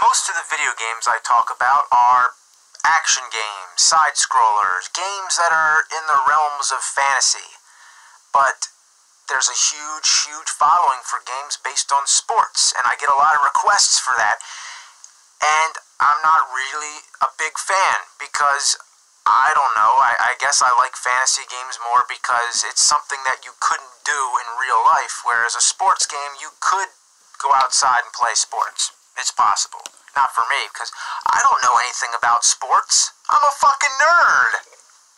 Most of the video games I talk about are action games, side-scrollers, games that are in the realms of fantasy. But there's a huge following for games based on sports, and I get a lot of requests for that. And I'm not really a big fan because, I don't know, I guess I like fantasy games more because it's something that you couldn't do in real life, whereas a sports game, you could go outside and play sports. It's possible. Not for me, because I don't know anything about sports. I'm a fucking nerd.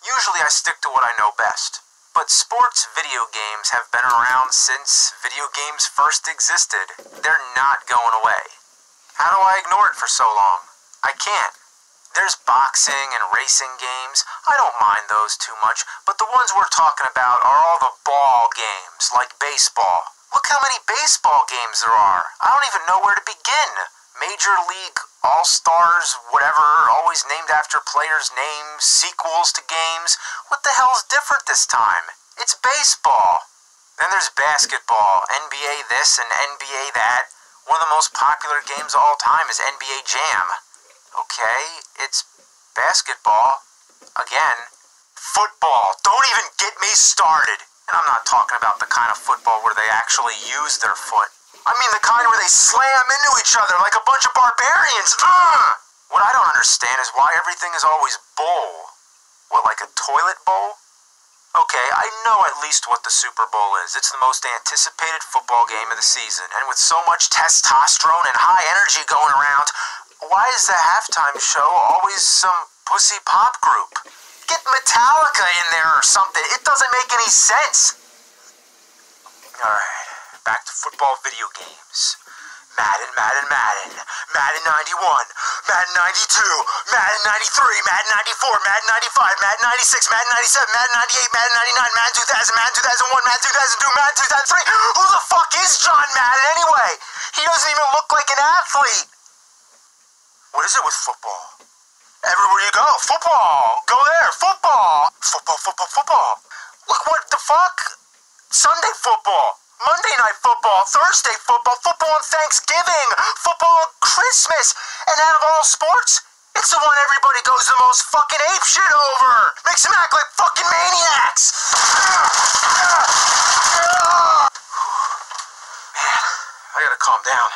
Usually I stick to what I know best. But sports video games have been around since video games first existed. They're not going away. How do I ignore it for so long? I can't. There's boxing and racing games. I don't mind those too much, but the ones we're talking about are all the ball games, like baseball. Look how many baseball games there are. I don't even know where to begin. Major League, All-Stars, whatever, always named after players' names, sequels to games. What the hell's different this time? It's baseball. Then there's basketball, NBA this and NBA that. One of the most popular games of all time is NBA Jam. Okay, it's basketball. Again. Football. Don't even get me started. And I'm not talking about the kind of football where they actually use their foot. I mean the kind where they slam into each other like a bunch of barbarians. What I don't understand is why everything is always bowl. What, like a toilet bowl? Okay, I know at least what the Super Bowl is. It's the most anticipated football game of the season. And with so much testosterone and high energy going around, why is the halftime show always some pussy pop group? Get Metallica in there or something. It doesn't make any sense. Alright, back to football video games. Madden. Madden 91, Madden 92, Madden 93, Madden 94, Madden 95, Madden 96, Madden 97, Madden 98, Madden 99, Madden 2000, Madden 2001, Madden 2002, Madden 2003. Who the fuck is John Madden anyway? He doesn't even look like an athlete. What is it with football? Everywhere you go, football. Go there, football. Football. Look, what the fuck? Sunday football. Monday night football, Thursday football, football on Thanksgiving, football on Christmas, and out of all sports, it's the one everybody goes the most fucking apeshit over. Makes them act like fucking maniacs. Man, I gotta calm down.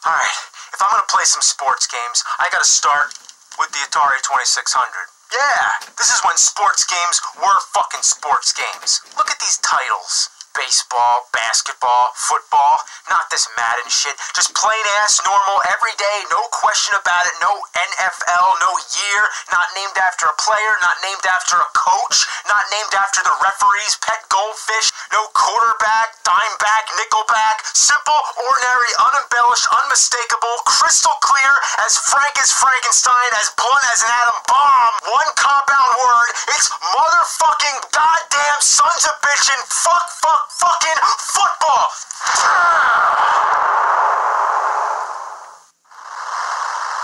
Alright, if I'm gonna play some sports games, I gotta start with the Atari 2600. Yeah, this is when sports games were fucking sports games. Look at these titles. Baseball, basketball, football, not this Madden shit. Just plain ass, normal, everyday, no question about it, no NFL, no year, not named after a player, not named after a coach, not named after the referee's pet goldfish, no quarterback, dime back, nickelback, simple, ordinary, unembellished, unmistakable, crystal clear, as frank as Frankenstein, as blunt as an atom bomb. One compound word, it's motherfucking goddamn sons of bitchin' fucking football!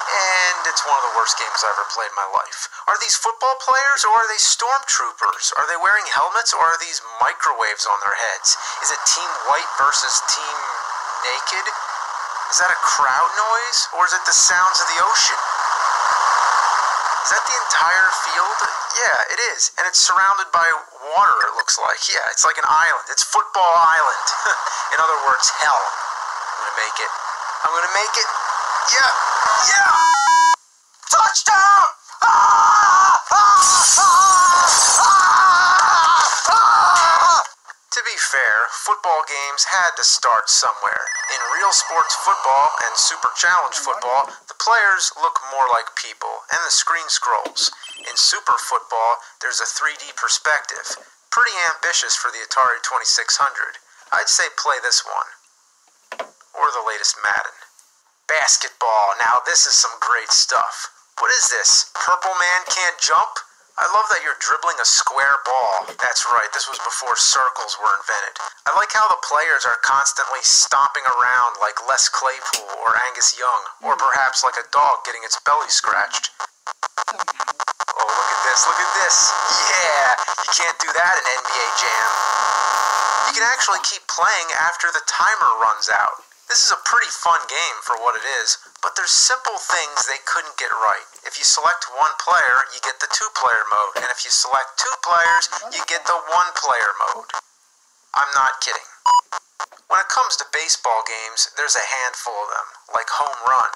And it's one of the worst games I ever played in my life. Are these football players or are they stormtroopers? Are they wearing helmets or are these microwaves on their heads? Is it Team White versus Team Naked? Is that a crowd noise or is it the sounds of the ocean? Is that the entire field? Yeah, it is. And it's surrounded by water, it looks like. Yeah, it's like an island. It's Football Island. In other words, hell. I'm gonna make it. Yeah! Touchdown! To be fair, football games had to start somewhere. In real sports football and Super Challenge football, the players look more like people, and the screen scrolls. In Super Football, there's a 3D perspective. Pretty ambitious for the Atari 2600. I'd say play this one. Or the latest Madden. Basketball. Now this is some great stuff. What is this? Purple man can't jump? I love that you're dribbling a square ball. That's right, this was before circles were invented. I like how the players are constantly stomping around like Les Claypool or Angus Young, or perhaps like a dog getting its belly scratched. Oh, look at this. Yeah, you can't do that in NBA Jam. You can actually keep playing after the timer runs out. This is a pretty fun game for what it is, but there's simple things they couldn't get right. If you select one player, you get the two-player mode, and if you select two players, you get the one-player mode. I'm not kidding. When it comes to baseball games, there's a handful of them, like home run.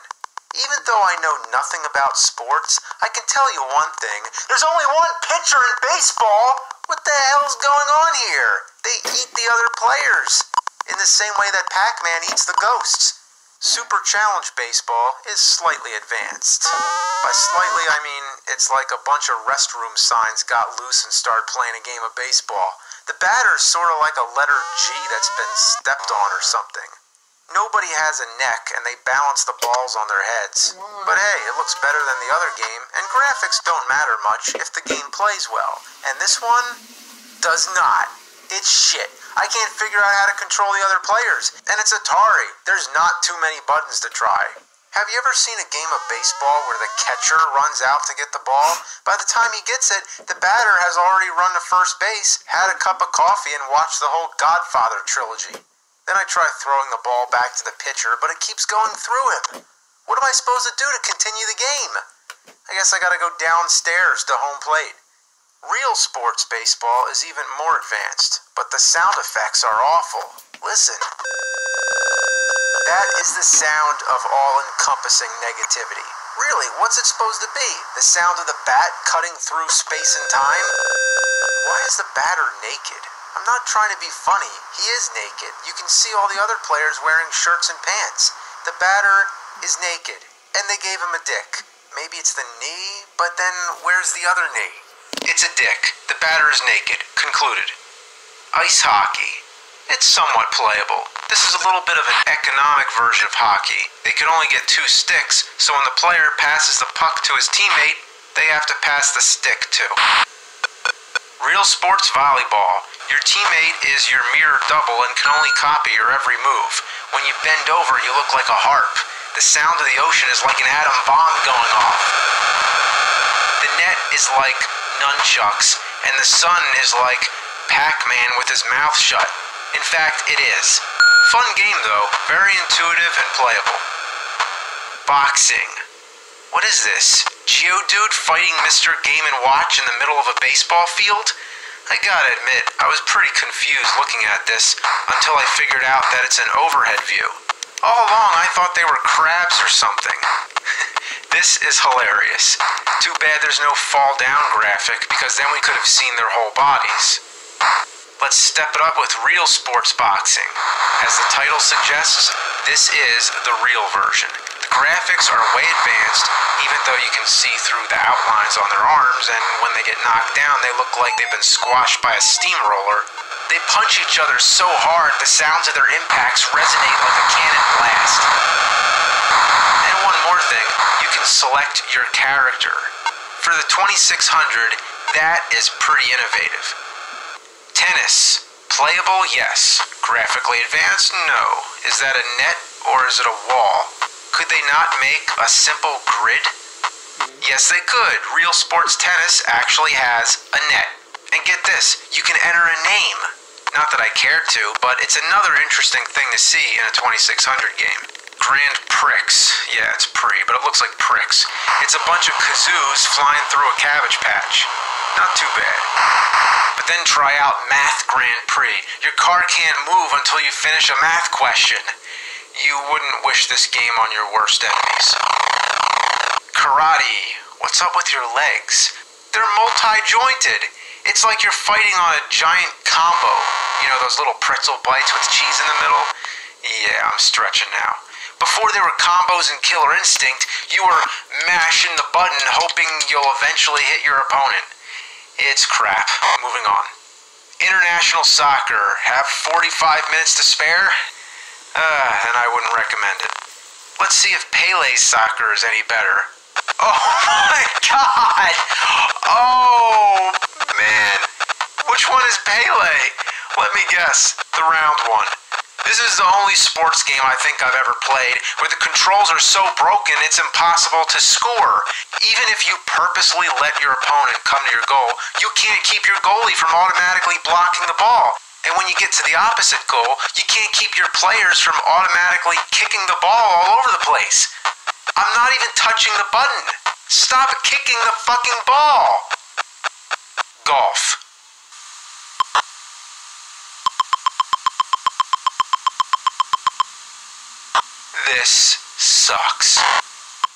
Even though I know nothing about sports, I can tell you one thing. There's only one pitcher in baseball! What the hell's going on here? They eat the other players, in the same way that Pac-Man eats the ghosts. Super Challenge Baseball is slightly advanced. By slightly, I mean it's like a bunch of restroom signs got loose and started playing a game of baseball. The batter's sort of like a letter G that's been stepped on or something. Nobody has a neck, and they balance the balls on their heads. But hey, it looks better than the other game, and graphics don't matter much if the game plays well. And this one does not. It's shit. I can't figure out how to control the other players. And it's Atari. There's not too many buttons to try. Have you ever seen a game of baseball where the catcher runs out to get the ball? By the time he gets it, the batter has already run to first base, had a cup of coffee, and watched the whole Godfather trilogy. Then I try throwing the ball back to the pitcher, but it keeps going through him. What am I supposed to do to continue the game? I guess I gotta go downstairs to home plate. Real sports baseball is even more advanced, but the sound effects are awful. Listen. That is the sound of all-encompassing negativity. Really, what's it supposed to be? The sound of the bat cutting through space and time? Why is the batter naked? I'm not trying to be funny. He is naked. You can see all the other players wearing shirts and pants. The batter is naked, and they gave him a dick. Maybe it's the knee, but then where's the other knee? It's a dick. The batter is naked. Concluded. Ice hockey. It's somewhat playable. This is a little bit of an economic version of hockey. They can only get 2 sticks, so when the player passes the puck to his teammate, they have to pass the stick too. Real sports volleyball. Your teammate is your mirror double and can only copy your every move. When you bend over, you look like a harp. The sound of the ocean is like an atom bomb going off. The net is like nunchucks, and the sun is like Pac-Man with his mouth shut. In fact, it is. Fun game though, very intuitive and playable. Boxing. What is this? Geodude fighting Mr. Game & Watch in the middle of a baseball field? I gotta admit, I was pretty confused looking at this until I figured out that it's an overhead view. All along I thought they were crabs or something. This is hilarious. Too bad there's no fall down graphic, because then we could have seen their whole bodies. Let's step it up with real sports boxing. As the title suggests, this is the real version. The graphics are way advanced, even though you can see through the outlines on their arms, and when they get knocked down, they look like they've been squashed by a steamroller. They punch each other so hard, the sounds of their impacts resonate like a cannon blast. And one more thing, you can select your character. For the 2600, that is pretty innovative. Tennis. Playable, yes. Graphically advanced, no. Is that a net or is it a wall? Could they not make a simple grid? Yes, they could. Real sports tennis actually has a net. And get this, you can enter a name. Not that I care to, but it's another interesting thing to see in a 2600 game. Grand Prix. Yeah, it's pre, but it looks like pricks. It's a bunch of kazoos flying through a cabbage patch. Not too bad. But then try out Math Grand Prix. Your car can't move until you finish a math question. You wouldn't wish this game on your worst enemies. Karate. What's up with your legs? They're multi-jointed. It's like you're fighting on a giant combo. You know, those little pretzel bites with cheese in the middle? Yeah, I'm stretching now. Before there were combos in Killer Instinct, you were mashing the button hoping you'll eventually hit your opponent. It's crap. Moving on. International soccer. Have 45 minutes to spare? Then I wouldn't recommend it. Let's see if Pele's soccer is any better. Oh my god! Oh, man. Which one is Pele? Let me guess. The round one. This is the only sports game I think I've ever played where the controls are so broken it's impossible to score. Even if you purposely let your opponent come to your goal, you can't keep your goalie from automatically blocking the ball. And when you get to the opposite goal, you can't keep your players from automatically kicking the ball all over the place. I'm not even touching the button. Stop kicking the fucking ball. Golf. This sucks.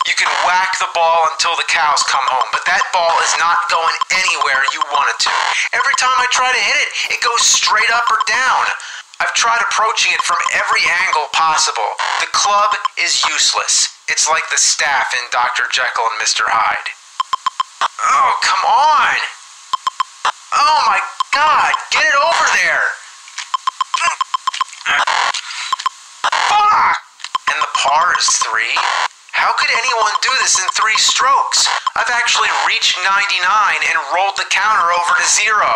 You can whack the ball until the cows come home, but that ball is not going anywhere you want it to. Every time I try to hit it, it goes straight up or down. I've tried approaching it from every angle possible. The club is useless. It's like the staff in Dr. Jekyll and Mr. Hyde. Oh, come on! Oh my God, get it over there! Fuck! And the par is 3? How could anyone do this in 3 strokes? I've actually reached 99 and rolled the counter over to 0.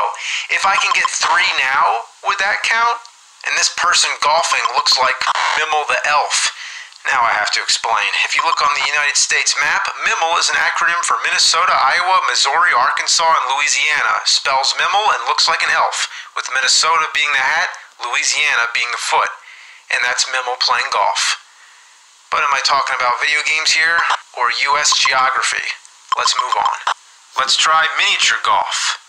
If I can get 3 now, would that count? And this person golfing looks like Mimel the Elf. Now I have to explain. If you look on the United States map, Mimel is an acronym for Minnesota, Iowa, Missouri, Arkansas, and Louisiana. Spells Mimel and looks like an elf, with Minnesota being the hat, Louisiana being the foot. And that's Mimel playing golf. But am I talking about video games here, or U.S. geography? Let's move on. Let's try miniature golf.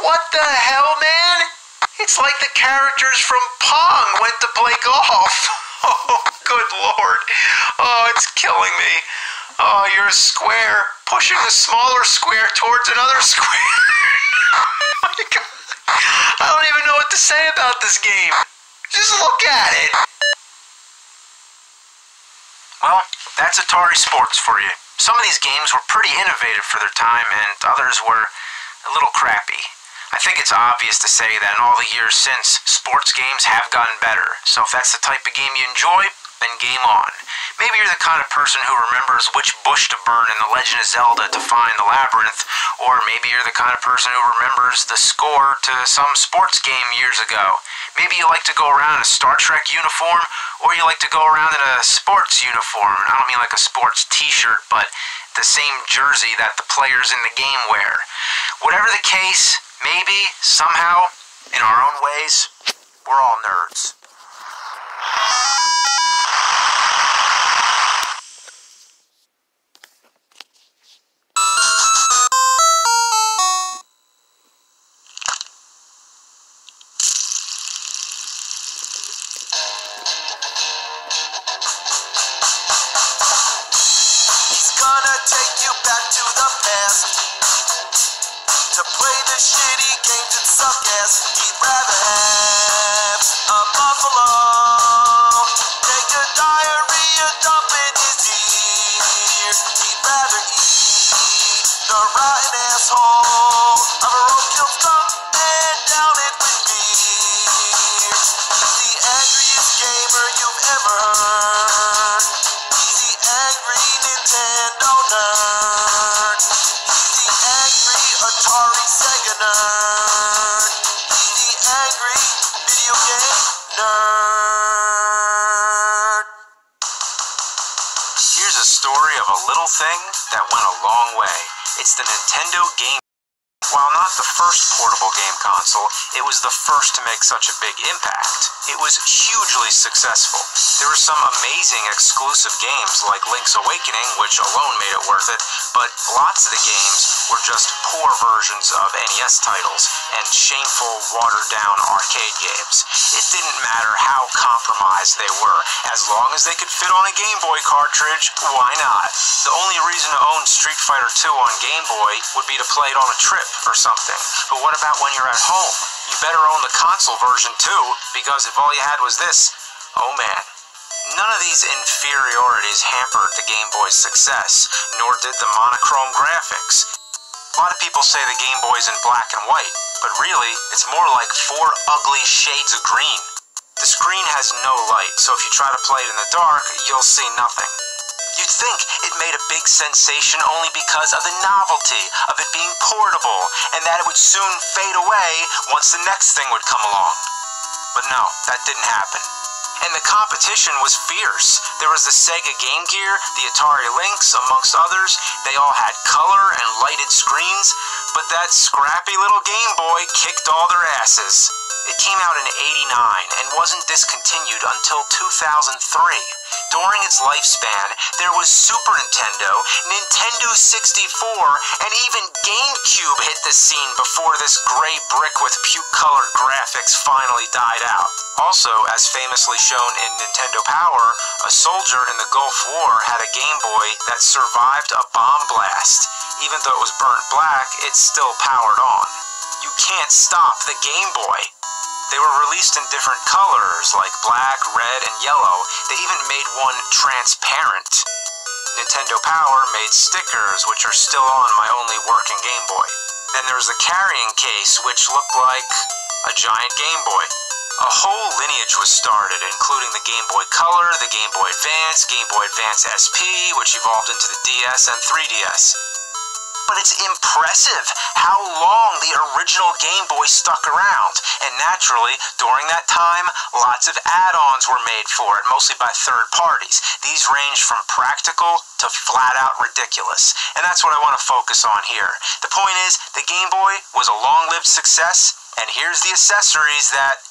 What the hell, man? It's like the characters from Pong went to play golf. Oh, good Lord. Oh, it's killing me. Oh, you're a square, pushing a smaller square towards another square. Oh my God. I don't even know what to say about this game. Just look at it. Well, that's Atari Sports for you. Some of these games were pretty innovative for their time, and others were a little crappy. I think it's obvious to say that in all the years since, sports games have gotten better. So if that's the type of game you enjoy, then game on. Maybe you're the kind of person who remembers which bush to burn in The Legend of Zelda to find the labyrinth, or maybe you're the kind of person who remembers the score to some sports game years ago. Maybe you like to go around in a Star Trek uniform, or you like to go around in a sports uniform. I don't mean like a sports t-shirt, but the same jersey that the players in the game wear. Whatever the case, maybe, somehow, in our own ways, we're all nerds. Take you back to the past to play the shitty games that suck ass. He'd rather have a buffalo take a diarrhea dump in his ear. He'd rather eat the rotten asshole of a roadkill skunk and down it with beer. He's the angriest gamer you've ever heard. He's the angry Nintendo nerd. He's the angry Atari Sega nerd. He's the angry video game nerd. Here's a story of a little thing that went a long way. It's the Nintendo Game. While not the first portable game console, it was the first to make such a big impact. It was hugely successful. There were some amazing exclusive games like Link's Awakening, which alone made it worth it, but lots of the games were just poor versions of NES titles and shameful, watered-down arcade games. It didn't matter how compromised they were. As long as they could fit on a Game Boy cartridge, why not? The only reason to own Street Fighter II on Game Boy would be to play it on a trip or something. But what about when you're at home? You better own the console version too, because if all you had was this, oh man. None of these inferiorities hampered the Game Boy's success, nor did the monochrome graphics. A lot of people say the Game Boy's in black and white, but really, it's more like 4 ugly shades of green. The screen has no light, so if you try to play it in the dark, you'll see nothing. You'd think it made a big sensation only because of the novelty of it being portable, and that it would soon fade away once the next thing would come along. But no, that didn't happen. And the competition was fierce. There was the Sega Game Gear, the Atari Lynx, amongst others. They all had color and lighted screens, but that scrappy little Game Boy kicked all their asses. It came out in '89 and wasn't discontinued until 2003. During its lifespan, there was Super Nintendo, Nintendo 64, and even GameCube hit the scene before this gray brick with puke-colored graphics finally died out. Also, as famously shown in Nintendo Power, a soldier in the Gulf War had a Game Boy that survived a bomb blast. Even though it was burnt black, it still powered on. You can't stop the Game Boy. They were released in different colors, like black, red, and yellow. They even made one transparent. Nintendo Power made stickers, which are still on my only working Game Boy. Then there was the carrying case, which looked like a giant Game Boy. A whole lineage was started, including the Game Boy Color, the Game Boy Advance, Game Boy Advance SP, which evolved into the DS and 3DS. But it's impressive how long the original Game Boy stuck around. And naturally, during that time, lots of add-ons were made for it, mostly by third parties. These ranged from practical to flat-out ridiculous. And that's what I want to focus on here. The point is, the Game Boy was a long-lived success, and here's the accessories that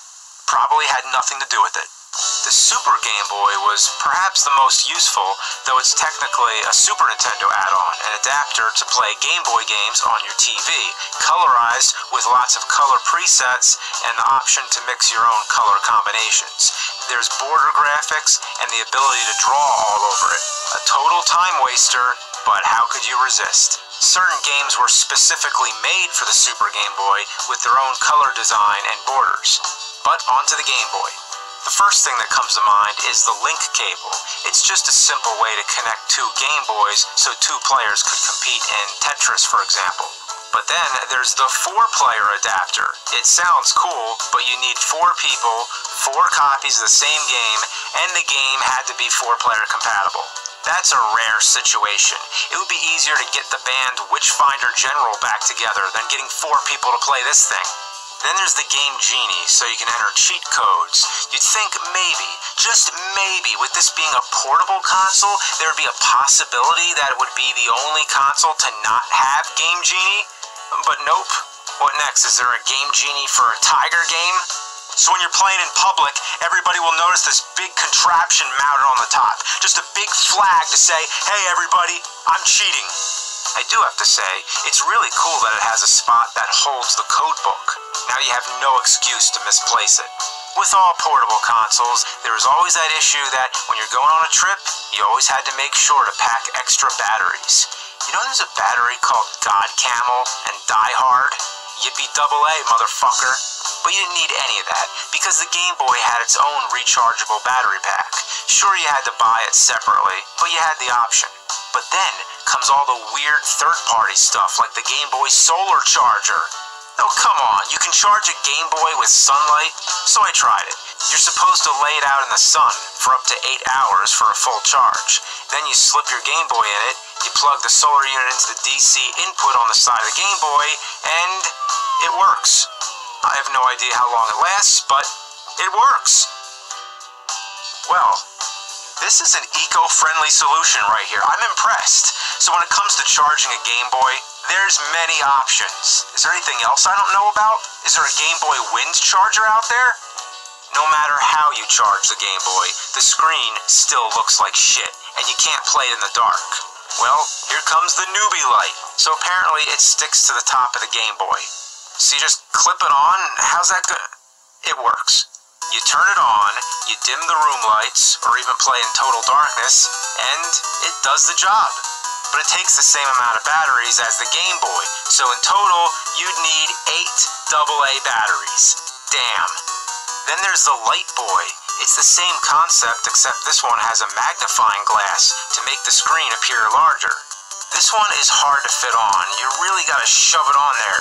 probably had nothing to do with it. The Super Game Boy was perhaps the most useful, though it's technically a Super Nintendo add-on, an adapter to play Game Boy games on your TV, colorized with lots of color presets and the option to mix your own color combinations. There's border graphics and the ability to draw all over it. A total time waster, but how could you resist? Certain games were specifically made for the Super Game Boy with their own color design and borders. But onto the Game Boy. The first thing that comes to mind is the link cable. It's just a simple way to connect two Game Boys so two players could compete in Tetris, for example. But then there's the 4-player adapter. It sounds cool, but you need 4 people, 4 copies of the same game, and the game had to be 4-player compatible. That's a rare situation. It would be easier to get the band Witchfinder General back together than getting 4 people to play this thing. Then there's the Game Genie, so you can enter cheat codes. You'd think maybe, just maybe, with this being a portable console, there would be a possibility that it would be the only console to not have Game Genie? But nope. What next? Is there a Game Genie for a Tiger game? So when you're playing in public, everybody will notice this big contraption mounted on the top. Just a big flag to say, hey everybody, I'm cheating. I do have to say, it's really cool that it has a spot that holds the code book. Now you have no excuse to misplace it. With all portable consoles, there is always that issue that when you're going on a trip, you always had to make sure to pack extra batteries. You know there's a battery called God Camel and Die Hard? Yippee double A, motherfucker. But you didn't need any of that, because the Game Boy had its own rechargeable battery pack. Sure, you had to buy it separately, but you had the option. But then comes all the weird third-party stuff like the Game Boy Solar Charger. Oh, come on, you can charge a Game Boy with sunlight? So I tried it. You're supposed to lay it out in the sun for up to 8 hours for a full charge. Then you slip your Game Boy in it, you plug the solar unit into the DC input on the side of the Game Boy, and it works. I have no idea how long it lasts, but it works. Well, this is an eco-friendly solution right here. I'm impressed. So when it comes to charging a Game Boy, there's many options. Is there anything else I don't know about? Is there a Game Boy Wind charger out there? No matter how you charge the Game Boy, the screen still looks like shit, and you can't play it in the dark. Well, here comes the newbie light. So apparently it sticks to the top of the Game Boy. So you just clip it on, how's that good? It works. You turn it on, you dim the room lights, or even play in total darkness, and it does the job. But it takes the same amount of batteries as the Game Boy, so in total, you'd need 8 AA batteries. Damn. Then there's the Light Boy. It's the same concept, except this one has a magnifying glass to make the screen appear larger. This one is hard to fit on. You really gotta shove it on there.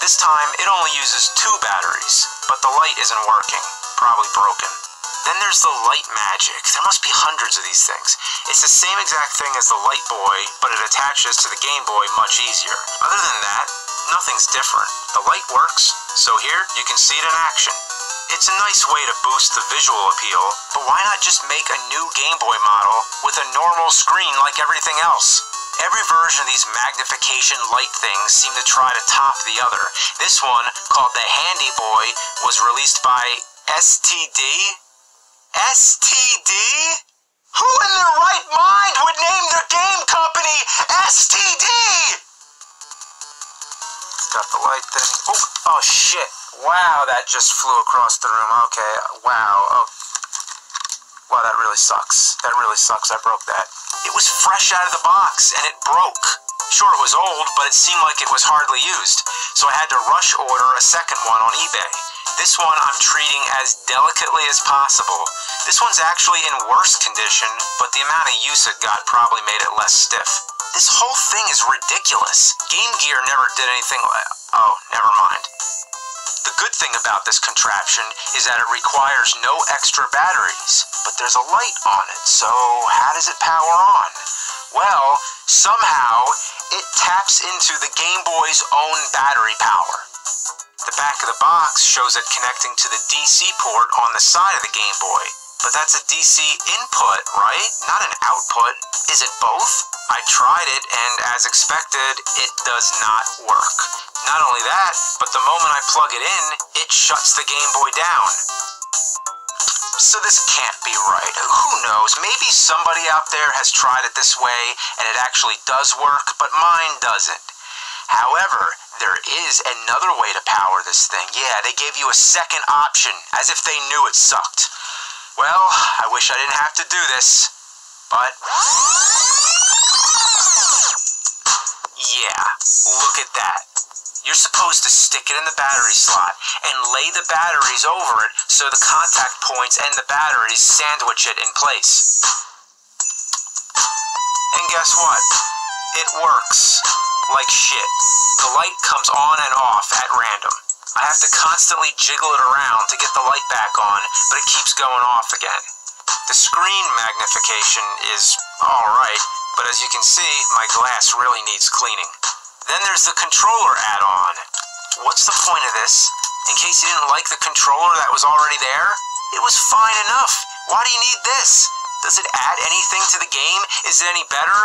This time, it only uses 2 batteries, but the light isn't working. Probably broken. Then there's the Light Magic. There must be hundreds of these things. It's the same exact thing as the Light Boy, but it attaches to the Game Boy much easier. Other than that, nothing's different. The light works, so here you can see it in action. It's a nice way to boost the visual appeal, but why not just make a new Game Boy model with a normal screen like everything else? Every version of these magnification light things seem to try to top the other. This one, called the Handy Boy, was released by STD? STD? Who in their right mind would name their game company STD? It's got the light thing. Oh shit. Wow, that just flew across the room. Okay, wow. Oh. Wow, that really sucks. That really sucks. I broke that. It was fresh out of the box, and it broke. Sure, it was old, but it seemed like it was hardly used, so I had to rush order a second one on eBay. This one I'm treating as delicately as possible. This one's actually in worse condition, but the amount of use it got probably made it less stiff. This whole thing is ridiculous. Game Gear never did anything like... Oh, never mind. The good thing about this contraption is that it requires no extra batteries, but there's a light on it, so how does it power on? Well, somehow it taps into the Game Boy's own battery power. The back of the box shows it connecting to the DC port on the side of the Game Boy, but that's a DC input, right? Not an output. Is it both? I tried it, and as expected, it does not work. Not only that, but the moment I plug it in, it shuts the Game Boy down. So this can't be right. Who knows? Maybe somebody out there has tried it this way, and it actually does work, but mine doesn't. However, there is another way to power this thing. Yeah, they gave you a second option, as if they knew it sucked. Well, I wish I didn't have to do this, but... Yeah, look at that. You're supposed to stick it in the battery slot and lay the batteries over it so the contact points and the batteries sandwich it in place. And guess what? It works. Like shit. The light comes on and off at random. I have to constantly jiggle it around to get the light back on, but it keeps going off again. The screen magnification is alright, but as you can see, my glass really needs cleaning. Then there's the controller add-on. What's the point of this? In case you didn't like the controller that was already there? It was fine enough. Why do you need this? Does it add anything to the game? Is it any better?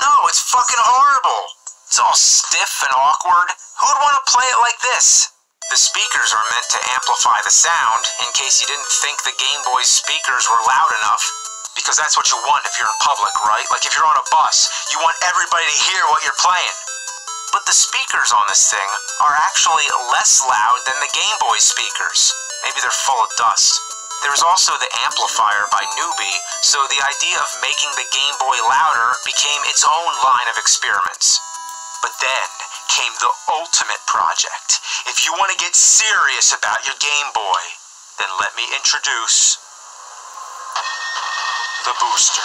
No, it's fucking horrible. It's all stiff and awkward. Who would want to play it like this? The speakers are meant to amplify the sound, in case you didn't think the Game Boy's speakers were loud enough. Because that's what you want if you're in public, right? Like if you're on a bus, you want everybody to hear what you're playing. But the speakers on this thing are actually less loud than the Game Boy speakers. Maybe they're full of dust. There is also the amplifier by Newbie, so the idea of making the Game Boy louder became its own line of experiments. But then came the ultimate project. If you want to get serious about your Game Boy, then let me introduce the Booster.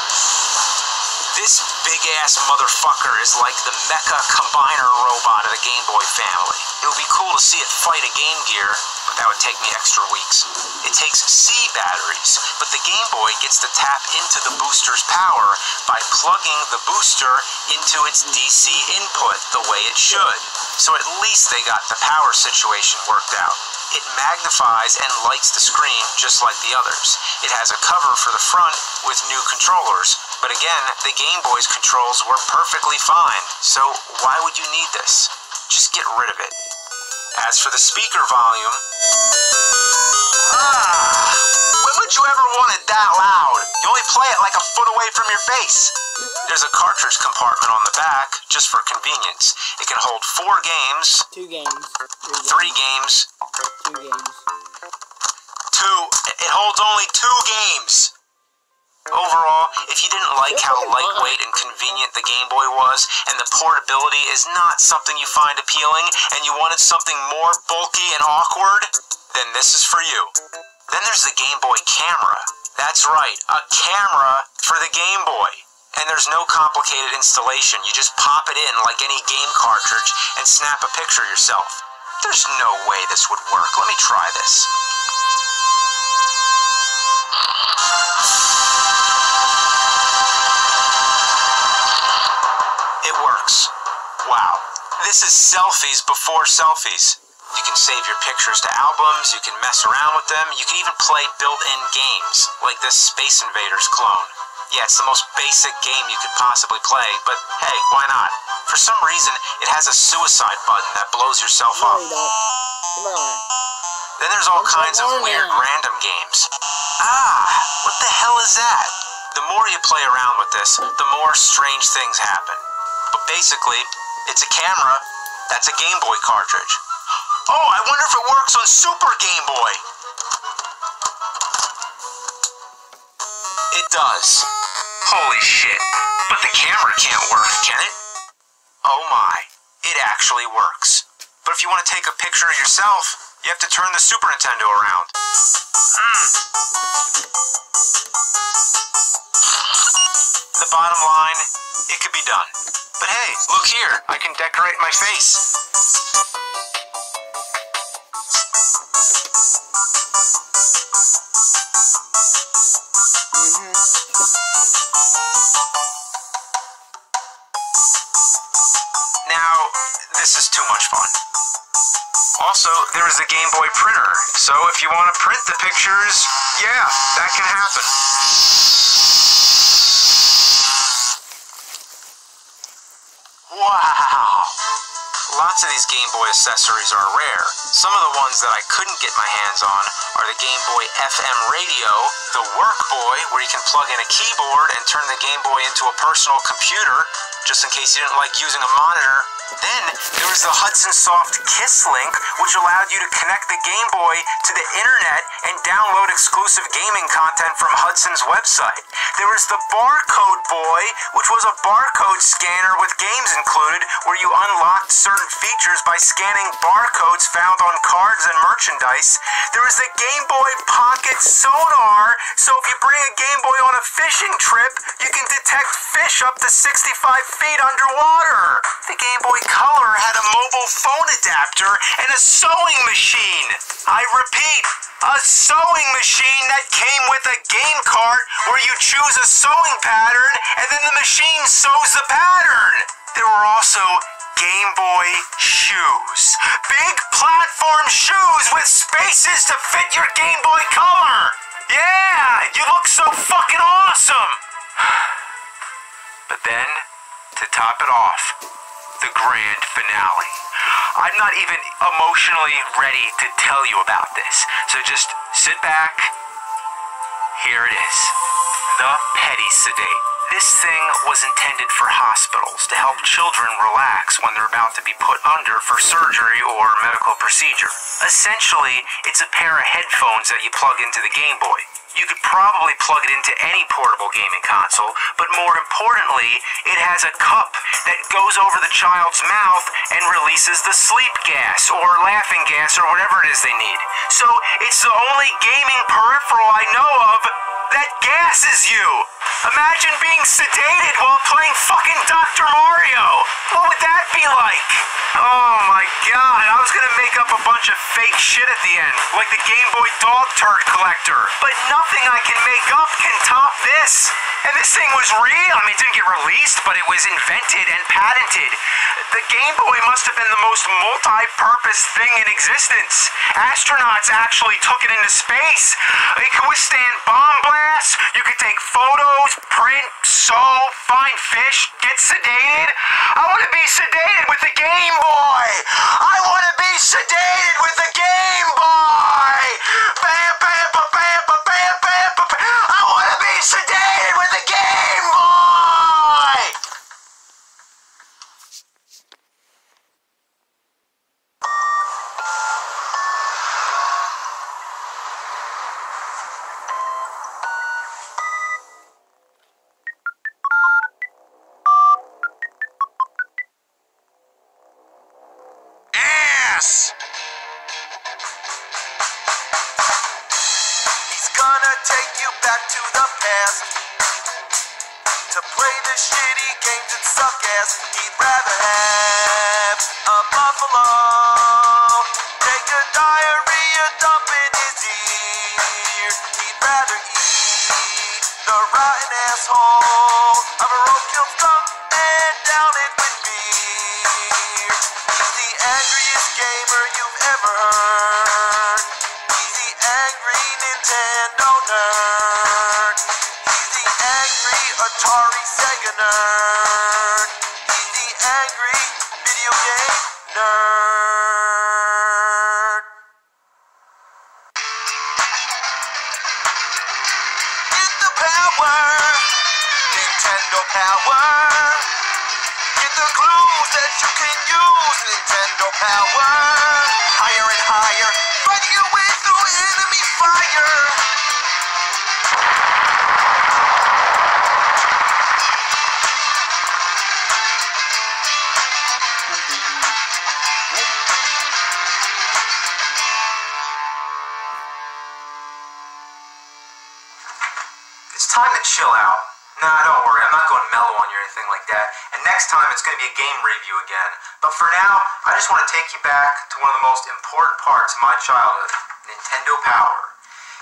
This big-ass motherfucker is like the mecha combiner robot of the Game Boy family. It would be cool to see it fight a Game Gear, but that would take me extra weeks. It takes C batteries, but the Game Boy gets to tap into the booster's power by plugging the booster into its DC input the way it should. So at least they got the power situation worked out. It magnifies and lights the screen just like the others. It has a cover for the front with new controllers, but again, the Game Boy's controls were perfectly fine, so why would you need this? Just get rid of it. As for the speaker volume... When would you ever want it that loud? You only play it like a foot away from your face. There's a cartridge compartment on the back, just for convenience. It can hold 4 games. 2 games. 3 games. 2 games. 2. It holds only 2 games. Overall, if you didn't like how lightweight and convenient the Game Boy was, and the portability is not something you find appealing, and you wanted something more bulky and awkward, then this is for you. Then there's the Game Boy camera. That's right, a camera for the Game Boy. And there's no complicated installation. You just pop it in like any game cartridge and snap a picture yourself. There's no way this would work. Let me try this. It works. Wow. This is selfies before selfies. You can save your pictures to albums, you can mess around with them, you can even play built-in games, like this Space Invaders clone. Yeah, it's the most basic game you could possibly play, but hey, why not? For some reason, it has a suicide button that blows yourself up. Come on. Then there's all kinds of weird random games. Ah, what the hell is that? The more you play around with this, the more strange things happen. But basically, it's a camera that's a Game Boy cartridge. Oh, I wonder if it works on Super Game Boy. It does. Holy shit. But the camera can't work, can it? Oh my, it actually works. But if you want to take a picture of yourself, you have to turn the Super Nintendo around. The bottom line, it could be done. But hey, look here, I can decorate my face. Now, this is too much fun. Also, there is a Game Boy printer, so if you want to print the pictures, yeah, that can happen. Wow! Lots of these Game Boy accessories are rare. Some of the ones that I couldn't get my hands on are the Game Boy FM radio, the Work Boy, where you can plug in a keyboard and turn the Game Boy into a personal computer, just in case you didn't like using a monitor. Then, there was the Hudson Soft Kiss Link, which allowed you to connect the Game Boy to the internet and download exclusive gaming content from Hudson's website. There was the Barcode Boy, which was a barcode scanner with games included, where you unlocked certain features by scanning barcodes found on cards and merchandise. There was the Game Boy Pocket Sonar, so if you bring a Game Boy on a fishing trip, you can detect fish up to 65 feet underwater. The Game Boy Color had a mobile phone adapter and a sewing machine. I repeat, a sewing machine that came with a game cart where you choose a sewing pattern and then the machine sews the pattern. There were also Game Boy shoes. Big platform shoes with spaces to fit your Game Boy Color. Yeah, you look so fucking awesome. But then, to top it off, the grand finale. I'm not even emotionally ready to tell you about this, so just sit back. Here it is. The Pedi Sedate. This thing was intended for hospitals to help children relax when they're about to be put under for surgery or medical procedure. Essentially, it's a pair of headphones that you plug into the Game Boy. You could probably plug it into any portable gaming console, but more importantly, it has a cup that goes over the child's mouth and releases the sleep gas or laughing gas or whatever it is they need. So it's the only gaming peripheral I know of that gasses you. Imagine being sedated while playing fucking Dr. Mario. What would that be like? Oh my god, I was gonna make up a bunch of fake shit at the end, like the Game Boy Dog Turd Collector. But nothing I can make up can top this. And this thing was real. I mean, it didn't get released, but it was invented and patented. The Game Boy must have been the most multi-purpose thing in existence. Astronauts actually took it into space. It could withstand bomb blasts. You could take photos, print, sew, find fish, get sedated. I want to be sedated with the Game Boy. I want to be sedated with the Game Boy. Bam, bam, ba, bam, ba, bam, bam, ba, bam. I want to be sedated with the Game Boy. Ass! He's gonna take you back to the past to play the shitty games that suck ass. He'd rather have a buffalo take a diarrhea dump in his ear. He'd rather eat the rotten asshole of a roadkill skunk and down it with beer. He's the angriest gamer you've ever Atari Sega nerd. He's the angry video game nerd. Get the power, Nintendo power. Get the clues that you can use, Nintendo power. Higher and higher, fighting your way through enemy fire. It's time to chill out. Nah, don't worry, I'm not going mellow on you or anything like that. And next time it's going to be a game review again. But for now, I just want to take you back to one of the most important parts of my childhood, Nintendo Power.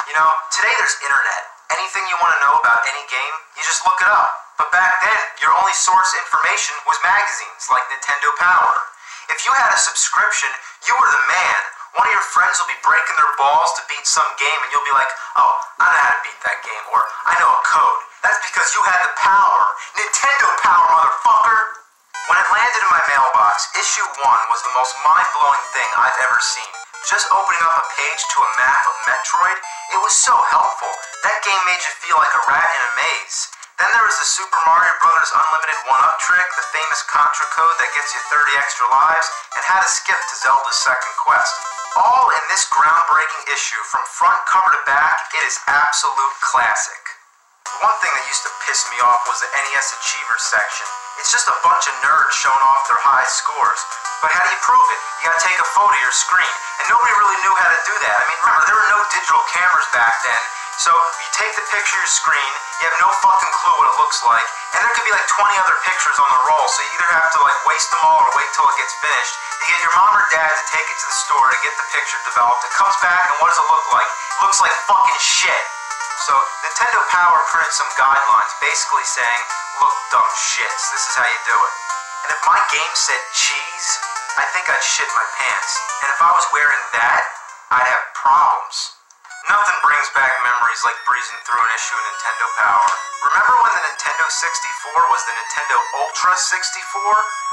You know, today there's internet. Anything you want to know about any game, you just look it up. But back then, your only source of information was magazines like Nintendo Power. If you had a subscription, you were the man. One of your friends will be breaking their balls to beat some game and you'll be like, oh, I know how to beat that game, or I know a code. That's because you had the power. Nintendo Power, motherfucker! When it landed in my mailbox, issue 1 was the most mind-blowing thing I've ever seen. Just opening up a page to a map of Metroid, it was so helpful. That game made you feel like a rat in a maze. Then there was the Super Mario Bros. Unlimited 1-up trick, the famous Contra code that gets you 30 extra lives, and how to skip to Zelda's second quest. All in this groundbreaking issue, from front cover to back, it is absolute classic. The one thing that used to piss me off was the NES Achievers section. It's just a bunch of nerds showing off their high scores. But how do you prove it? You gotta take a photo of your screen, and nobody really knew how to do that. I mean, remember, there were no digital cameras back then, so you take the picture of your screen, you have no fucking clue what it looks like, and there could be like 20 other pictures on the roll, so you either have to like waste them all or wait till it gets finished. You get your mom or dad to take it to the store to get the picture developed. It comes back, and what does it look like? It looks like fucking shit. So Nintendo Power printed some guidelines basically saying, look, dumb shits, this is how you do it. And if my game said cheese, I think I'd shit my pants. And if I was wearing that, I'd have problems. Nothing brings back memories like breezing through an issue of Nintendo Power. Remember when the Nintendo 64 was the Nintendo Ultra 64?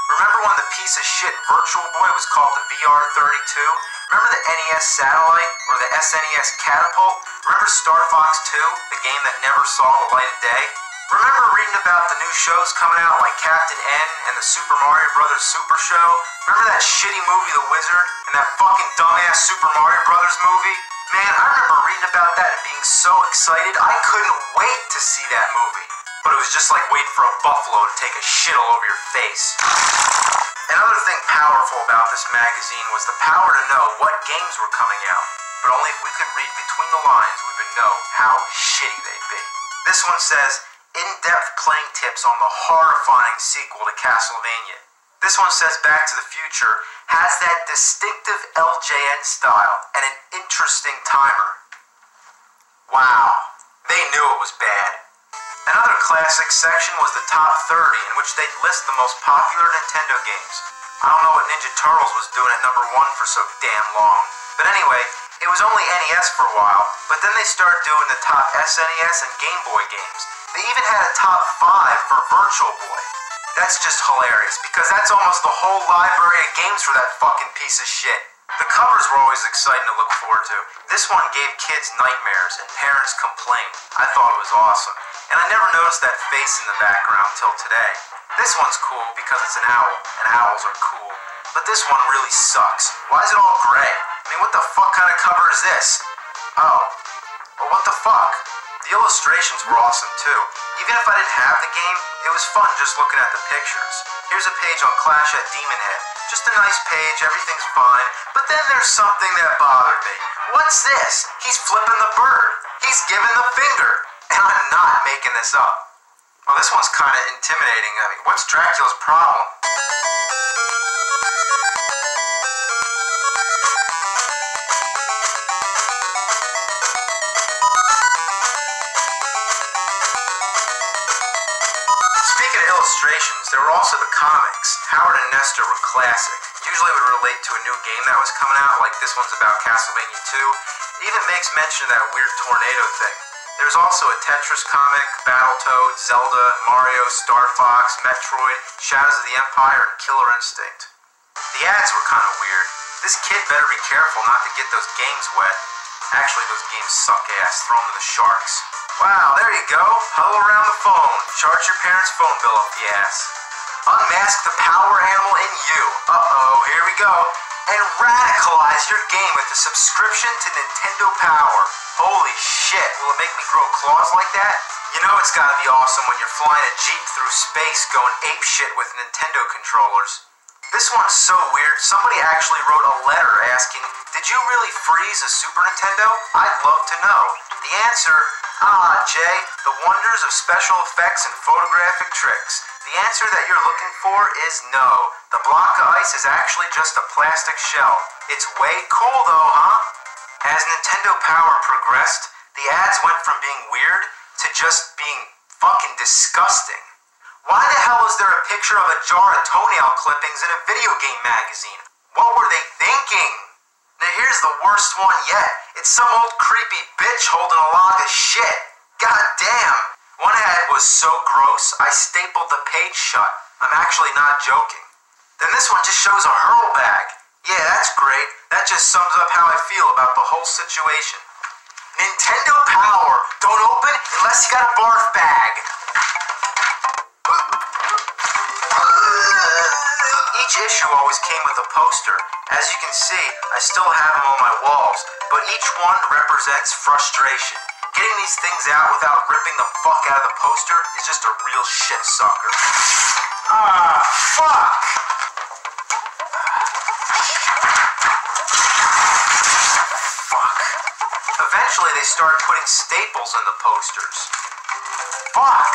Remember when the piece of shit Virtual Boy was called the VR32? Remember the NES Satellite or the SNES Catapult? Remember Star Fox 2, the game that never saw the light of day? Remember reading about the new shows coming out like Captain N and the Super Mario Bros. Super Show? Remember that shitty movie The Wizard and that fucking dumbass Super Mario Bros. Movie? Man, I remember reading about that and being so excited, I couldn't wait to see that movie. But it was just like waiting for a buffalo to take a shit all over your face. Another thing powerful about this magazine was the power to know what games were coming out. But only if we could read between the lines we would know how shitty they'd be. This one says, in-depth playing tips on the horrifying sequel to Castlevania. This one says Back to the Future has that distinctive LJN style and an interesting timer. Wow, they knew it was bad. Another classic section was the top 30, in which they'd list the most popular Nintendo games. I don't know what Ninja Turtles was doing at number 1 for so damn long. But anyway, it was only NES for a while, but then they started doing the top SNES and Game Boy games. They even had a top 5 for Virtual Boy. That's just hilarious, because that's almost the whole library of games for that fucking piece of shit. The covers were always exciting to look forward to. This one gave kids nightmares and parents complained. I thought it was awesome. And I never noticed that face in the background till today. This one's cool because it's an owl, and owls are cool. But this one really sucks. Why is it all gray? I mean, what the fuck kind of cover is this? Oh, well, what the fuck? The illustrations were awesome too. Even if I didn't have the game, it was fun just looking at the pictures. Here's a page on Clash at Demon Head. Just a nice page, everything's fine. But then there's something that bothered me. What's this? He's flipping the bird. He's giving the finger. And I'm not making this up. Well, this one's kind of intimidating. I mean, what's Dracula's problem? Speaking of illustrations, there were also the comics. Howard and Nestor were classic. Usually would relate to a new game that was coming out, like this one's about Castlevania 2. It even makes mention of that weird tornado thing. There's also a Tetris comic, Battletoads, Zelda, Mario, Star Fox, Metroid, Shadows of the Empire, and Killer Instinct. The ads were kind of weird. This kid better be careful not to get those games wet. Actually, those games suck ass. Throw them to the sharks. Wow, there you go. Huddle around the phone. Charge your parents' phone bill up the ass. Unmask the power animal in you. Uh-oh, here we go. And radicalize your game with a subscription to Nintendo Power. Holy shit, will it make me grow claws like that? You know it's gotta be awesome when you're flying a Jeep through space going apeshit with Nintendo controllers. This one's so weird, somebody actually wrote a letter asking, did you really freeze a Super Nintendo? I'd love to know. The answer, Jay, the wonders of special effects and photographic tricks. The answer that you're looking for is no. The block of ice is actually just a plastic shell. It's way cool though, huh? As Nintendo Power progressed, the ads went from being weird to just being fucking disgusting. Why the hell is there a picture of a jar of toenail clippings in a video game magazine? What were they thinking? Now here's the worst one yet. It's some old creepy bitch holding a log of shit. God damn. One ad was so gross, I stapled the page shut. I'm actually not joking. Then this one just shows a hurl bag. Yeah, that's great. That just sums up how I feel about the whole situation. Nintendo Power. Don't open unless you got a barf bag. Each issue always came with a poster. As you can see, I still have them on my walls, but each one represents frustration. Getting these things out without ripping the fuck out of the poster is just a real shit sucker. Fuck! Fuck. Eventually they started putting staples in the posters. Fuck!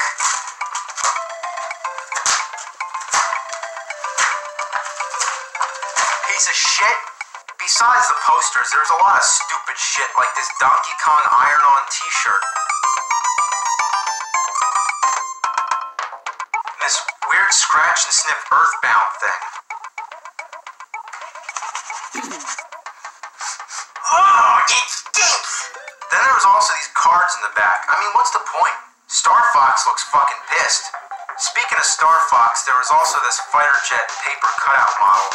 Piece of shit. Besides the posters, there's a lot of stupid shit like this Donkey Kong iron-on t-shirt. And this weird scratch and sniff Earthbound thing. Oh, it stinks! Then there was also these cards in the back. I mean, what's the point? Star Fox looks fucking pissed. Speaking of Star Fox, there was also this fighter jet paper cutout model.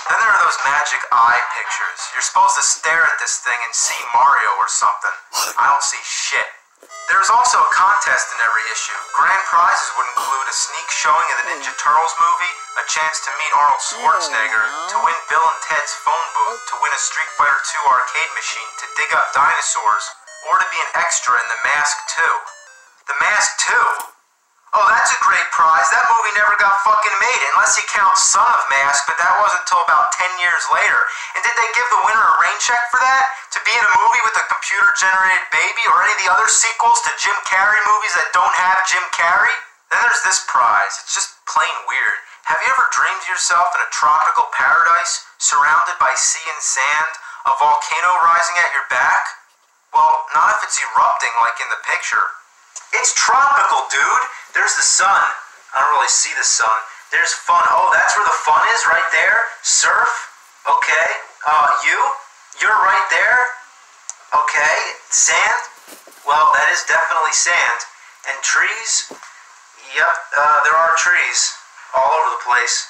Then there are those magic eye pictures. You're supposed to stare at this thing and see Mario or something. I don't see shit. There was also a contest in every issue. Grand prizes would include a sneak showing of the Ninja Turtles movie, a chance to meet Arnold Schwarzenegger, to win Bill and Ted's phone booth, to win a Street Fighter II arcade machine, to dig up dinosaurs, or to be an extra in The Mask 2. The Mask 2? Oh, that's a great prize. That movie never got fucking made, unless you count Son of Mask, but that wasn't until about 10 years later. And did they give the winner a rain check for that? To be in a movie with a computer-generated baby, or any of the other sequels to Jim Carrey movies that don't have Jim Carrey? Then there's this prize. It's just plain weird. Have you ever dreamed of yourself in a tropical paradise, surrounded by sea and sand, a volcano rising at your back? Well, not if it's erupting like in the picture. It's tropical, dude. There's the sun. I don't really see the sun. There's fun. Oh, that's where the fun is, right there. Surf. Okay. You're right there. Okay. Sand. Well, that is definitely sand. And trees. Yep. There are trees all over the place.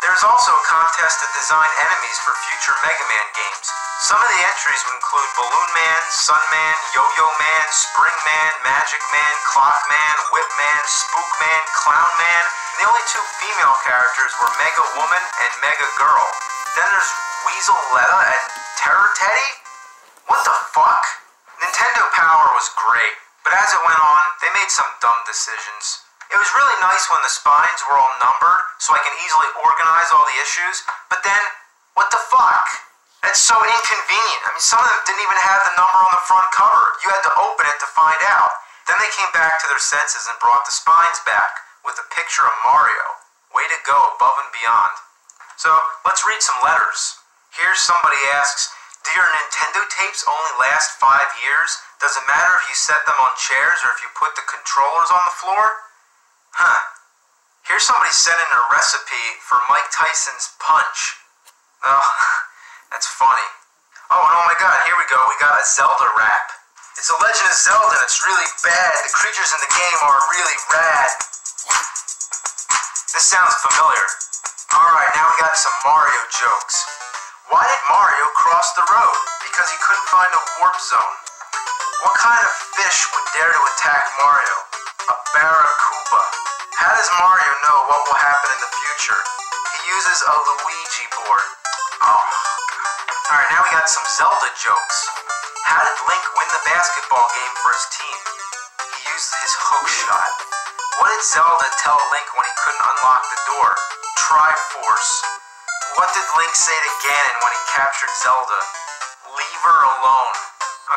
There's also a contest to design enemies for future Mega Man games. Some of the entries would include Balloon Man, Sun Man, Yo-Yo Man, Spring Man, Magic Man, Clock Man, Whip Man, Spook Man, Clown Man, and the only two female characters were Mega Woman and Mega Girl. Then there's Weasel Letta and Terror Teddy? What the fuck? Nintendo Power was great, but as it went on, they made some dumb decisions. It was really nice when the spines were all numbered, so I can easily organize all the issues, but then, what the fuck? That's so inconvenient. I mean, some of them didn't even have the number on the front cover. You had to open it to find out. Then they came back to their senses and brought the spines back, with a picture of Mario. Way to go, above and beyond. So, let's read some letters. Here somebody asks, do your Nintendo tapes only last 5 years? Does it matter if you set them on chairs or if you put the controllers on the floor? Huh. Here's somebody sending a recipe for Mike Tyson's punch. Oh, that's funny. Oh, and oh my god, here we go. We got a Zelda rap. It's a Legend of Zelda and it's really bad. The creatures in the game are really rad. This sounds familiar. Alright, now we got some Mario jokes. Why did Mario cross the road? Because he couldn't find a warp zone. What kind of fish would dare to attack Mario? A barracuda. How does Mario know what will happen in the future? He uses a Luigi board. Oh, God. Alright, now we got some Zelda jokes. How did Link win the basketball game for his team? He used his hook shot. What did Zelda tell Link when he couldn't unlock the door? Triforce. What did Link say to Ganon when he captured Zelda? Leave her alone.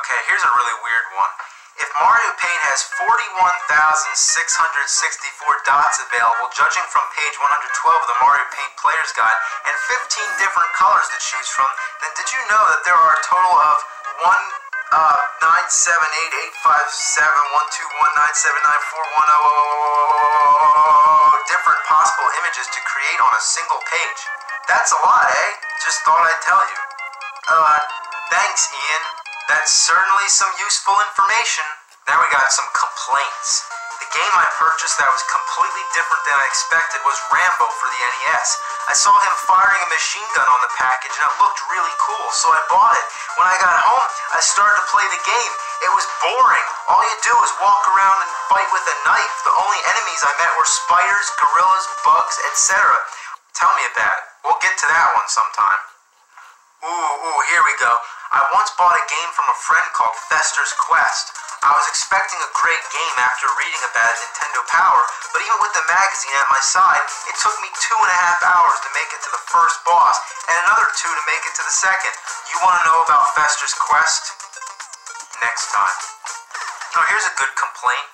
Okay, here's a really weird one. If Mario Paint has 41,664 dots available, judging from page 112 of the Mario Paint Player's Guide, and 15 different colors to choose from, then did you know that there are a total of 978857121979410 different possible images to create on a single page? That's a lot, eh? Just thought I'd tell you. Thanks, Ian. That's certainly some useful information. Now we got some complaints. The game I purchased that was completely different than I expected was Rambo for the NES. I saw him firing a machine gun on the package and it looked really cool, so I bought it. When I got home, I started to play the game. It was boring. All you do is walk around and fight with a knife. The only enemies I met were spiders, gorillas, bugs, etc. Tell me about it. We'll get to that one sometime. Ooh, here we go. I once bought a game from a friend called Fester's Quest. I was expecting a great game after reading about it Nintendo Power, but even with the magazine at my side, it took me 2.5 hours to make it to the first boss, and another 2 to make it to the second. You want to know about Fester's Quest? Next time. Now here's a good complaint.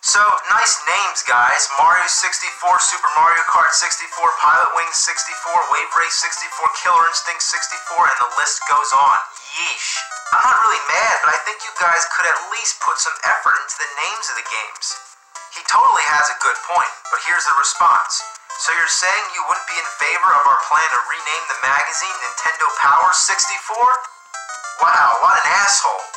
So, nice names, guys. Mario 64, Super Mario Kart 64, Pilot Wings 64, Wave Race 64, Killer Instinct 64, and the list goes on. Yeesh. I'm not really mad, but I think you guys could at least put some effort into the names of the games. He totally has a good point, but here's the response. So you're saying you wouldn't be in favor of our plan to rename the magazine Nintendo Power 64? Wow, what an asshole.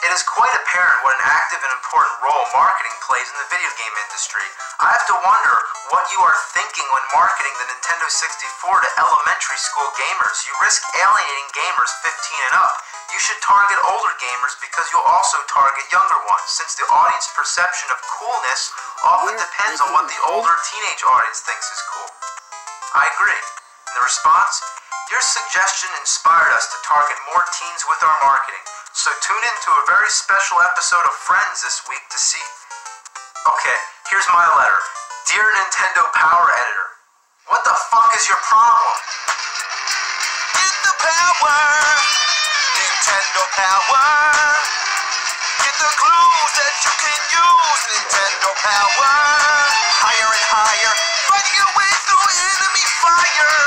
It is quite apparent what an active and important role marketing plays in the video game industry. I have to wonder what you are thinking when marketing the Nintendo 64 to elementary school gamers. You risk alienating gamers 15 and up. You should target older gamers because you'll also target younger ones, since the audience perception of coolness often depends on what the older teenage audience thinks is cool. I agree. And the response? Your suggestion inspired us to target more teens with our marketing. So tune in to a very special episode of Friends this week to see... Okay, here's my letter. Dear Nintendo Power Editor, what the fuck is your problem? Get the power, Nintendo Power. Get the clues that you can use, Nintendo Power. Higher and higher, fighting your way through enemy fire.